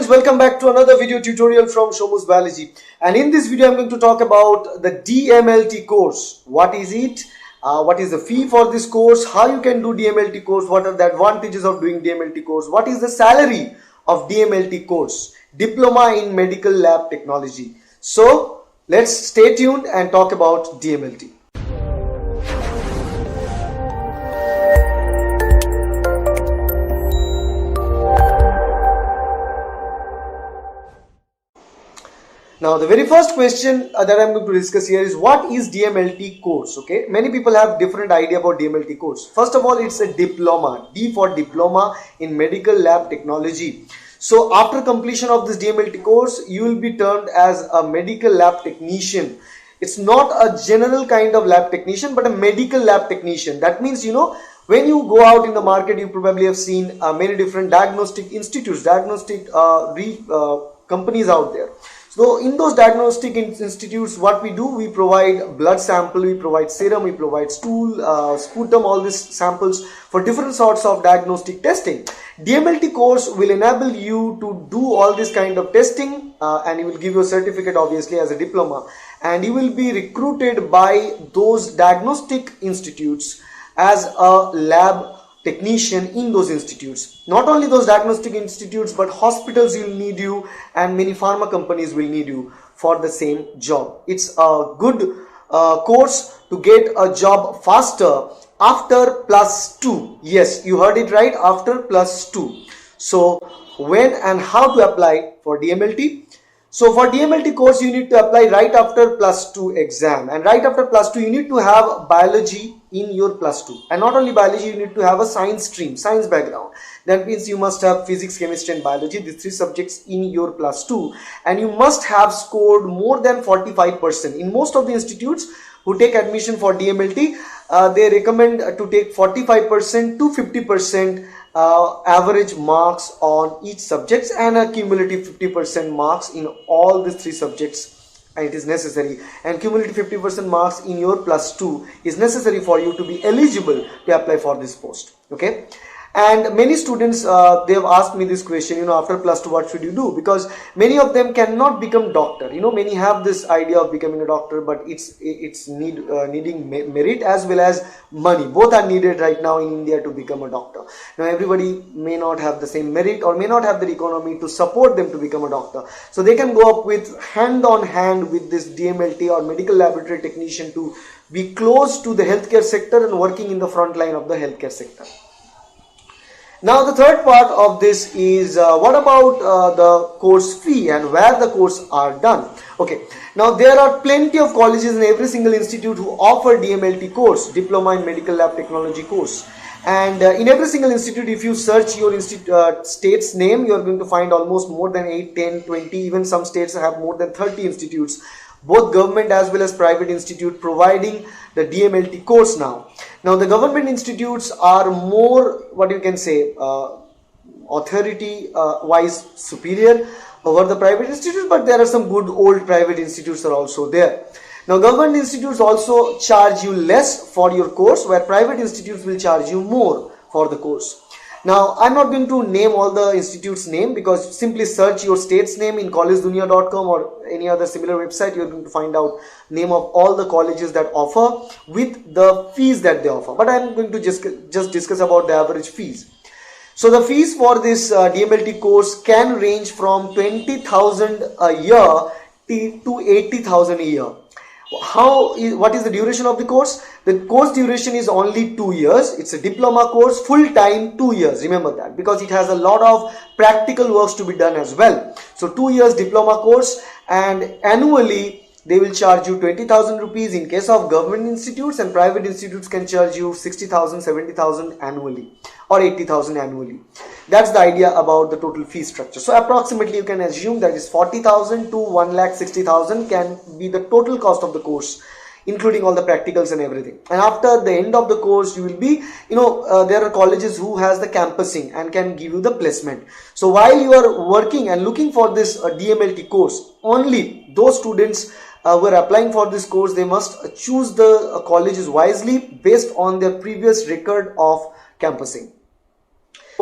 friends, welcome back to another video tutorial from Shomu's Biology. And in this video, I'm going to talk about the DMLT course. What is it? What is the fee for this course? How you can do DMLT course? What are the advantages of doing DMLT course? What is the salary of DMLT course? Diploma in Medical Lab Technology. So let's stay tuned and talk about DMLT. Now, the very first question that I'm going to discuss here is what is DMLT course? Okay, many people have different idea about DMLT course. First of all, it's a diploma, D for diploma in medical lab technology. So after completion of this DMLT course, you will be termed as a medical lab technician. It's not a general kind of lab technician, but a medical lab technician. That means, when you go out in the market, you probably have seen many different diagnostic institutes, companies out there. So in those diagnostic institutes, what we do, we provide blood sample, we provide serum, we provide stool, sputum, all these samples for different sorts of diagnostic testing. DMLT course will enable you to do all this kind of testing and it will give you a certificate obviously as a diploma, and you will be recruited by those diagnostic institutes as a lab technician in those institutes. Not only those diagnostic institutes, but hospitals will need you and many pharma companies will need you for the same job. It's a good course to get a job faster after +2. Yes, you heard it right, after +2. So when and how to apply for DMLT? So for DMLT course, you need to apply right after +2 exam, and right after +2 you need to have biology in your +2, and not only biology, you need to have a science stream, science background. That means you must have physics, chemistry and biology, these three subjects in your +2, and you must have scored more than 45%. In most of the institutes who take admission for DMLT, they recommend to take 45% to 50% average marks on each subject and a cumulative 50% marks in all these three subjects. And it is necessary, and cumulative 50% marks in your +2 is necessary for you to be eligible to apply for this post. Okay, and many students they have asked me this question, after +2 what should you do, because many of them cannot become doctor. Many have this idea of becoming a doctor, but it's needing merit as well as money. Both are needed right now in India to become a doctor. Now everybody may not have the same merit or may not have the economy to support them to become a doctor, so they can go up with hand on hand with this DMLT or medical laboratory technician to be close to the healthcare sector and working in the front line of the healthcare sector. Now the third part of this is what about the course fee and where the course are done. Okay, now there are plenty of colleges in every single institute who offer DMLT course, Diploma in Medical Lab Technology course. And in every single institute, if you search your state's name, you are going to find almost more than 8, 10, 20, even some states have more than 30 institutes, both government as well as private institute, providing the DMLT course now. Now the government institutes are more, what you can say, authority wise superior over the private institutes, but there are some good old private institutes are also there. Now government institutes also charge you less for your course, where private institutes will charge you more for the course. Now I'm not going to name all the institutes' name, because simply search your state's name in collegedunia.com or any other similar website. You're going to find out name of all the colleges that offer with the fees that they offer. But I'm going to just discuss about the average fees. So the fees for this DMLT course can range from 20,000 a year to 80,000 a year. What is the duration of the course? The course duration is only 2 years. It's a diploma course, full time 2 years. Remember that, because it has a lot of practical works to be done as well. So 2 years diploma course, and annually they will charge you 20,000 rupees in case of government institutes, and private institutes can charge you 60,000, 70,000 annually or 80,000 annually. That's the idea about the total fee structure. So approximately you can assume that is 40,000 to 1,60,000 can be the total cost of the course, including all the practicals and everything. And after the end of the course, you will be, there are colleges who has the campusing and can give you the placement. So while you are working and looking for this DMLT course, only those students who are applying for this course, they must choose the colleges wisely based on their previous record of campusing.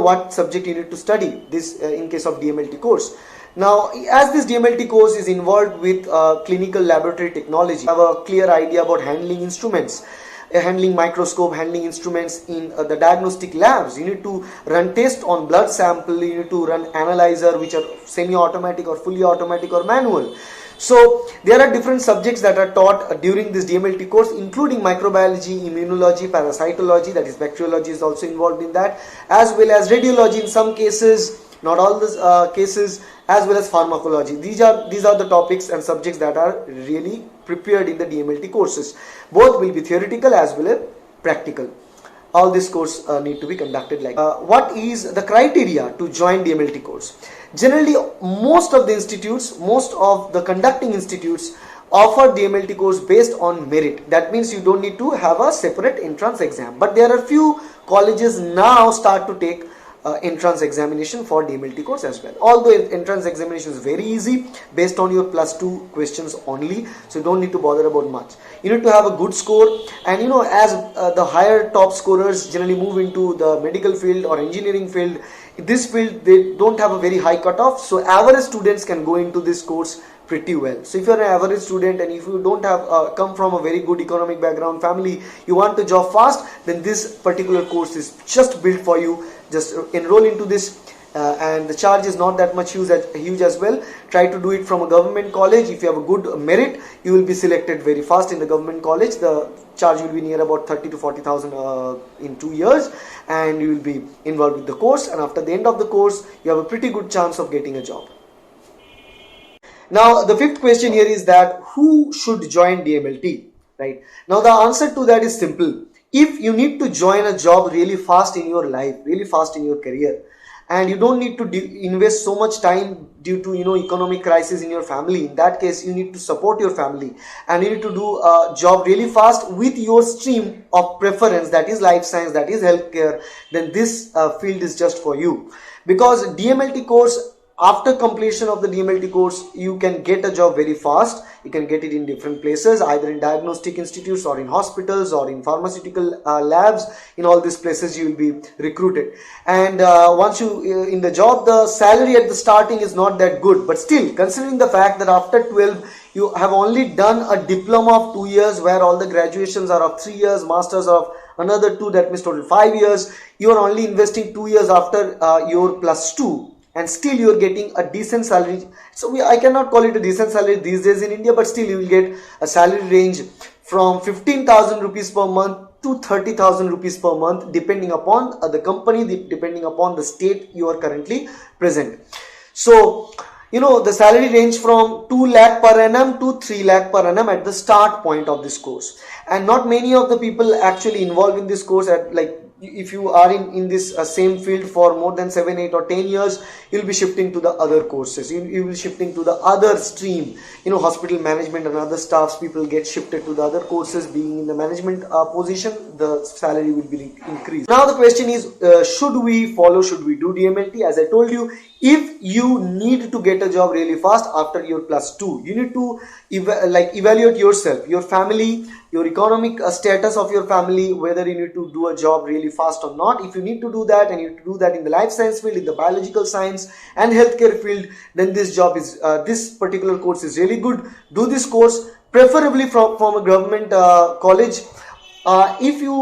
what subject you need to study this in case of DMLT course. Now, as this DMLT course is involved with clinical laboratory technology, you have a clear idea about handling instruments, handling microscope, handling instruments in the diagnostic labs. You need to run tests on blood sample, you need to run analyzer which are semi-automatic or fully automatic or manual. So there are different subjects that are taught during this DMLT course, including microbiology, immunology, parasitology, that is bacteriology is also involved in that, as well as radiology in some cases, not all the cases, as well as pharmacology. These are the topics and subjects that are really prepared in the DMLT courses. Both will be theoretical as well as practical. All this course need to be conducted like what is the criteria to join DMLT course? Generally, most of the institutes, most of the conducting institutes offer DMLT course based on merit. That means you don't need to have a separate entrance exam. But there are few colleges now start to take entrance examination for DMLT course as well. Although entrance examination is very easy based on your +2 questions only, so you don't need to bother about much. You need to have a good score, and as the higher top scorers generally move into the medical field or engineering field, this field they don't have a very high cutoff, so average students can go into this course pretty well. So if you're an average student and if you don't have come from a very good economic background family, you want to job fast, then this particular course is just built for you. Just enroll into this, and the charge is not that much huge as well. Try to do it from a government college. If you have a good merit, you will be selected very fast in the government college. The charge will be near about 30 to 40,000 in 2 years, and you will be involved with the course, and after the end of the course you have a pretty good chance of getting a job. Now the fifth question here is that who should join DMLT, right? Now the answer to that is simple. If you need to join a job really fast in your life, really fast in your career, and you don't need to invest so much time due to economic crisis in your family, in that case you need to support your family and you need to do a job really fast with your stream of preference, that is life science, that is healthcare, then this field is just for you. Because DMLT course, after completion of the DMLT course, you can get a job very fast. You can get it in different places, either in diagnostic institutes or in hospitals or in pharmaceutical labs. In all these places you will be recruited, and once you in the job, the salary at the starting is not that good, but still, considering the fact that after 12 you have only done a diploma of 2 years, where all the graduations are of 3 years, masters of another 2, that means total 5 years, you are only investing 2 years after your +2, and still you are getting a decent salary. So I cannot call it a decent salary these days in India, but still you will get a salary range from 15,000 rupees per month to 30,000 rupees per month, depending upon the company, depending upon the state you are currently present. So the salary range from 2 lakh per annum to 3 lakh per annum at the start point of this course. And not many of the people actually involved in this course at if you are in this same field for more than 7, 8 or 10 years, you'll be shifting to the other courses. You will be shifting to the other stream. Hospital management and other staffs, people get shifted to the other courses. Being in the management position, the salary will be increased. Now the question is, should we do DMLT? As I told you, if you need to get a job really fast after your +2, you need to evaluate yourself, your family, your economic status of your family, whether you need to do a job really fast or not. If you need to do that, and you need to do that in the life science field, in the biological science and healthcare field, then this job is this particular course is really good. Do this course preferably from a government college. If you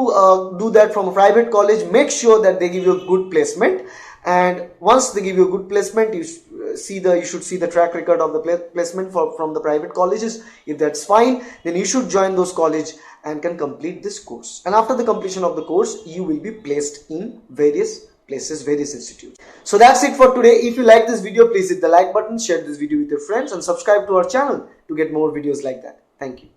do that from a private college, make sure that they give you a good placement. And once they give you a good placement, you should see the track record of the placement from the private colleges. If that's fine, then you should join those college and can complete this course. And after the completion of the course, you will be placed in various places, various institutes. So that's it for today. If you like this video, please hit the like button, share this video with your friends, and subscribe to our channel to get more videos like that. Thank you.